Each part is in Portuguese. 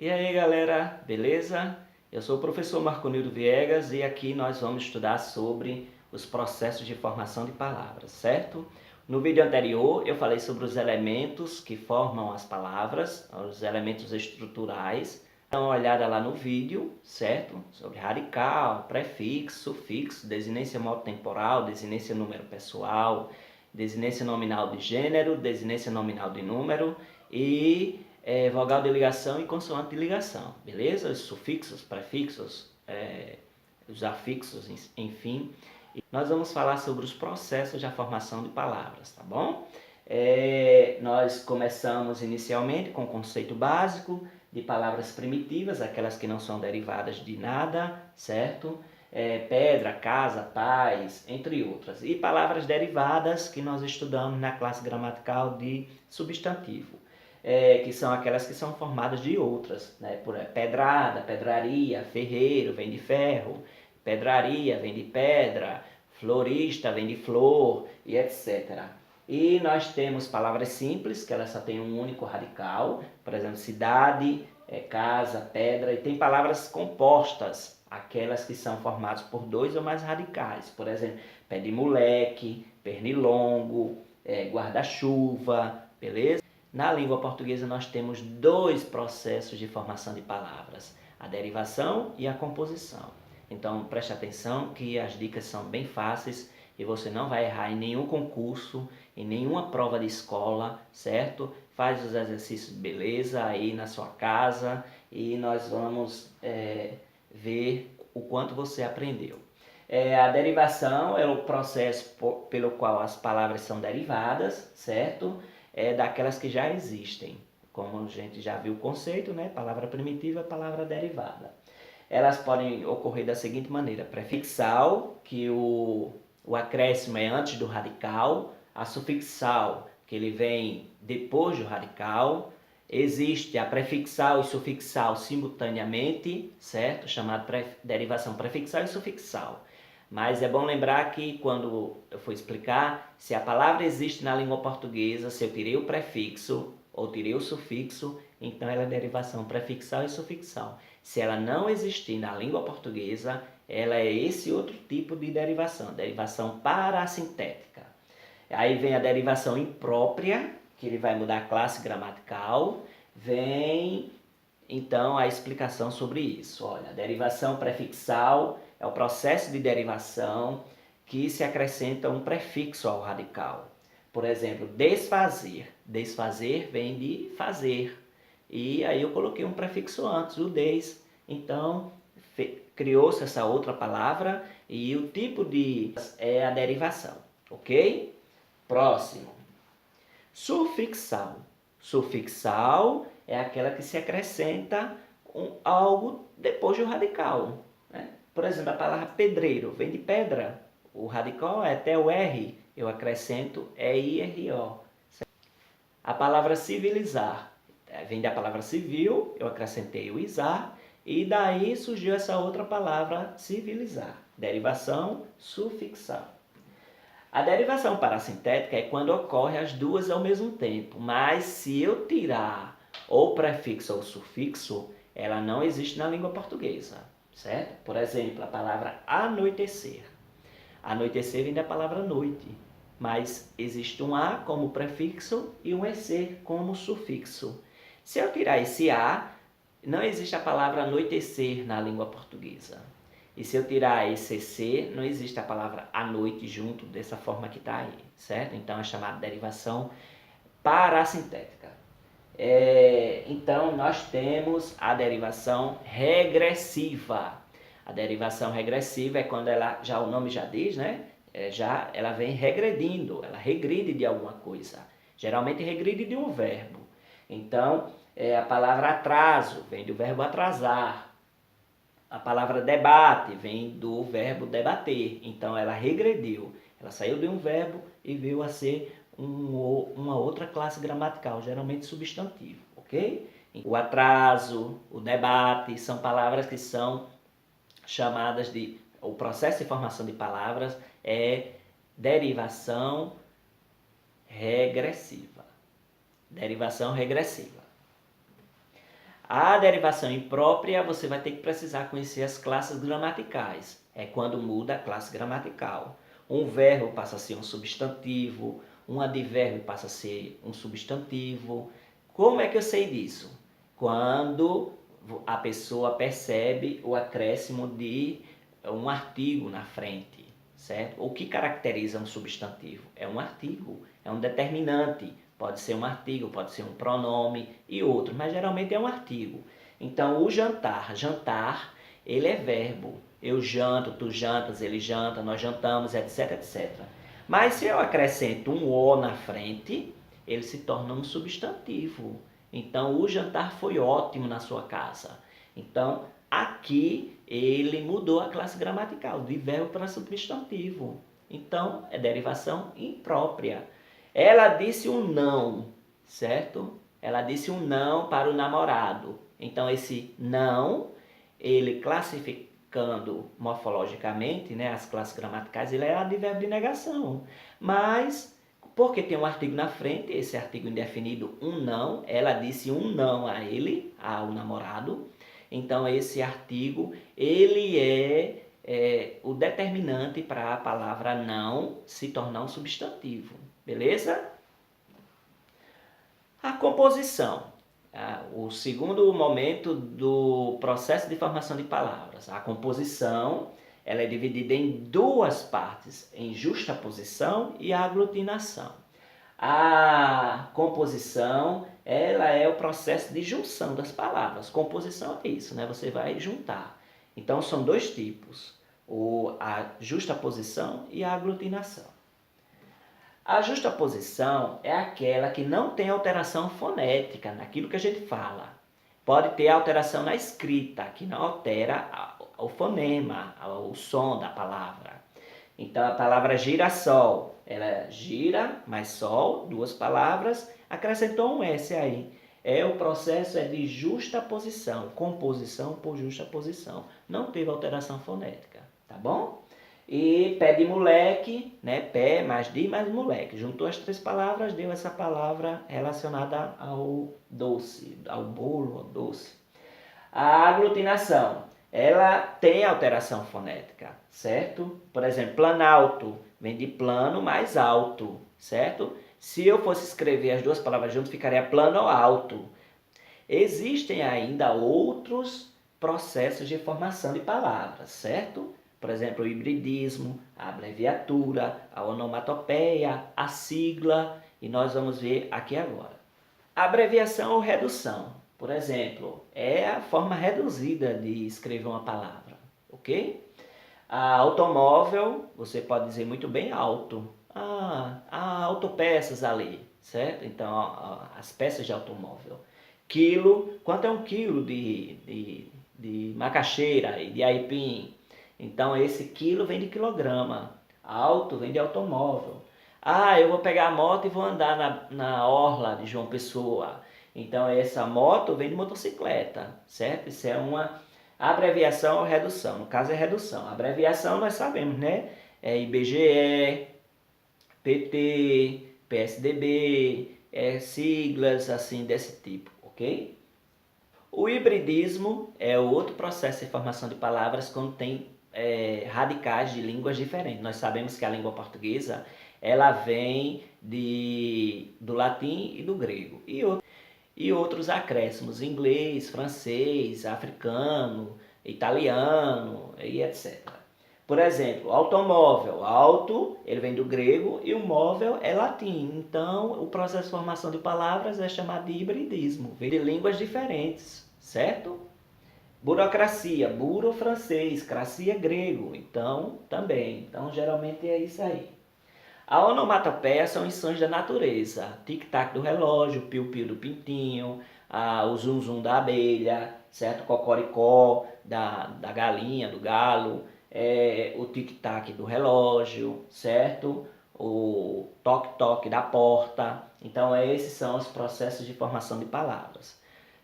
E aí galera, beleza? Eu sou o professor Marconildo Viegas e aqui nós vamos estudar sobre os processos de formação de palavras, certo? No vídeo anterior eu falei sobre os elementos que formam as palavras, os elementos estruturais. Dá uma olhada lá no vídeo, certo? Sobre radical, prefixo, sufixo, desinência modo-temporal, desinência número pessoal, desinência nominal de gênero, desinência nominal de número e vogal de ligação e consoante de ligação, beleza? Os sufixos, prefixos, os afixos, enfim. E nós vamos falar sobre os processos de formação de palavras, tá bom? Nós começamos inicialmente com o conceito básico de palavras primitivas, aquelas que não são derivadas de nada, certo? Pedra, casa, paz, entre outras. E palavras derivadas que nós estudamos na classe gramatical de substantivo. Que são aquelas que são formadas de outras, né? Pedrada, pedraria, ferreiro vem de ferro, pedraria vem de pedra, florista vem de flor e etc. E nós temos palavras simples, que elas só têm um único radical, por exemplo, cidade, casa, pedra, e tem palavras compostas, aquelas que são formadas por dois ou mais radicais, por exemplo, pé de moleque, pernilongo, guarda-chuva, beleza? Na língua portuguesa nós temos dois processos de formação de palavras, a derivação e a composição. Então preste atenção que as dicas são bem fáceis e você não vai errar em nenhum concurso, em nenhuma prova de escola, certo? Faz os exercícios beleza aí na sua casa e nós vamos ver o quanto você aprendeu. A derivação é o processo pelo qual as palavras são derivadas, certo? Daquelas que já existem. Como a gente já viu o conceito, né? Palavra primitiva, palavra derivada. Elas podem ocorrer da seguinte maneira: prefixal, que o acréscimo é antes do radical, a sufixal, que ele vem depois do radical. Existe a prefixal e sufixal simultaneamente, certo? Chamado derivação prefixal e sufixal. Mas é bom lembrar que quando eu for explicar, se a palavra existe na língua portuguesa, se eu tirei o prefixo ou tirei o sufixo, então ela é derivação prefixal e sufixal. Se ela não existir na língua portuguesa, ela é esse outro tipo de derivação parassintética. Aí vem a derivação imprópria, que ele vai mudar a classe gramatical, vem então a explicação sobre isso. Olha, a derivação prefixal é o processo de derivação que se acrescenta um prefixo ao radical. Por exemplo, desfazer. Desfazer vem de fazer. E aí eu coloquei um prefixo antes, o des. Então, criou-se essa outra palavra e o tipo de é a derivação, ok? Próximo. Sufixal. Sufixal é aquela que se acrescenta algo depois do radical. Né? Por exemplo, a palavra pedreiro vem de pedra. O radical é até o R, eu acrescento EIRO. A palavra civilizar vem da palavra civil, eu acrescentei o izar, e daí surgiu essa outra palavra civilizar. Derivação sufixal. A derivação parassintética é quando ocorre as duas ao mesmo tempo, mas se eu tirar ou prefixo ou sufixo, ela não existe na língua portuguesa, certo? Por exemplo, a palavra anoitecer. Anoitecer vem da palavra noite, mas existe um A como prefixo e um EC como sufixo. Se eu tirar esse A, não existe a palavra anoitecer na língua portuguesa. E se eu tirar esse C, não existe a palavra à noite junto, dessa forma que está aí, certo? Então é chamada derivação parassintética. Então nós temos a derivação regressiva. A derivação regressiva é quando ela, já o nome já diz, né? Ela vem regredindo, ela regride de alguma coisa. Geralmente regride de um verbo. Então, a palavra atraso vem do verbo atrasar. A palavra debate vem do verbo debater, então ela regrediu, ela saiu de um verbo e veio a ser uma outra classe gramatical, geralmente substantivo, ok? O atraso, o debate, são palavras que são chamadas de... O processo de formação de palavras é derivação regressiva. Derivação regressiva. A derivação imprópria, você vai ter que precisar conhecer as classes gramaticais. É quando muda a classe gramatical. Um verbo passa a ser um substantivo, um advérbio passa a ser um substantivo. Como é que eu sei disso? Quando a pessoa percebe o acréscimo de um artigo na frente, certo? O que caracteriza um substantivo? É um artigo, é um determinante. Pode ser um artigo, pode ser um pronome e outro, mas geralmente é um artigo. Então, o jantar, jantar, ele é verbo. Eu janto, tu jantas, ele janta, nós jantamos, etc, etc. Mas se eu acrescento um o na frente, ele se torna um substantivo. Então, o jantar foi ótimo na sua casa. Então, aqui ele mudou a classe gramatical, de verbo para substantivo. Então, é derivação imprópria. Ela disse um não, certo? Ela disse um não para o namorado. Então, esse não, ele classificando morfologicamente, né, as classes gramaticais, ele é advérbio de negação. Mas, porque tem um artigo na frente, esse artigo indefinido, um não, ela disse um não a ele, ao namorado. Então, esse artigo, ele é o determinante para a palavra não se tornar um substantivo. Beleza? A composição. O segundo momento do processo de formação de palavras. A composição, ela é dividida em duas partes, em justaposição e aglutinação. A composição, ela é o processo de junção das palavras. Composição é isso, né? Você vai juntar. Então, são dois tipos, a justaposição e a aglutinação. A justaposição é aquela que não tem alteração fonética naquilo que a gente fala. Pode ter alteração na escrita, que não altera o fonema, o som da palavra. Então, a palavra girassol, ela gira, mais sol, duas palavras, acrescentou um S aí. O processo é de justaposição, composição por justaposição. Não teve alteração fonética, tá bom? E pé de moleque, né? Pé mais de mais moleque. Juntou as três palavras, deu essa palavra relacionada ao doce, ao bolo, ao doce. A aglutinação, ela tem alteração fonética, certo? Por exemplo, planalto, vem de plano mais alto, certo? Se eu fosse escrever as duas palavras juntas, ficaria plano alto. Existem ainda outros processos de formação de palavras, certo? Por exemplo, o hibridismo, a abreviatura, a onomatopeia, a sigla, e nós vamos ver aqui agora. Abreviação ou redução, por exemplo, é a forma reduzida de escrever uma palavra, ok? A automóvel, você pode dizer muito bem auto. Há autopeças ali, certo? Então, as peças de automóvel. Quilo, quanto é um quilo de macaxeira e de aipim? Então, esse quilo vem de quilograma. Auto vem de automóvel. Eu vou pegar a moto e vou andar na orla de João Pessoa. Então, essa moto vem de motocicleta, certo? Isso é uma abreviação ou redução. No caso, é redução. Abreviação nós sabemos, né? É IBGE, PT, PSDB, siglas assim desse tipo, ok? O hibridismo é outro processo de formação de palavras quando tem radicais de línguas diferentes. Nós sabemos que a língua portuguesa ela vem do latim e do grego. E outros acréscimos, inglês, francês, africano, italiano e etc. Por exemplo, automóvel, auto, ele vem do grego e o móvel é latim. Então, o processo de formação de palavras é chamado de hibridismo, vem de línguas diferentes, certo? Burocracia, buro francês, cracia grego, então também. Então, geralmente é isso aí. A onomatopeia são os sons da natureza, tic-tac do relógio, piu-piu do pintinho, o zum-zum da abelha, certo? Cocoricó da galinha, do galo, o tic-tac do relógio, certo? O toque-toque da porta. Então, esses são os processos de formação de palavras.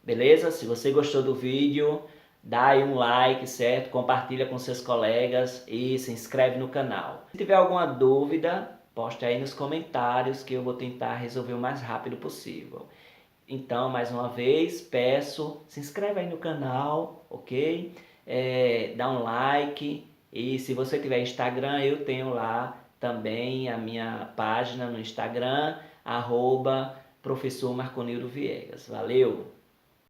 Beleza? Se você gostou do vídeo, dá aí um like, certo? Compartilha com seus colegas e se inscreve no canal. Se tiver alguma dúvida, poste aí nos comentários que eu vou tentar resolver o mais rápido possível. Então, mais uma vez, peço, se inscreve aí no canal, ok? Dá um like. E se você tiver Instagram, eu tenho lá também a minha página no Instagram, @professor Marconildo Viegas. Valeu!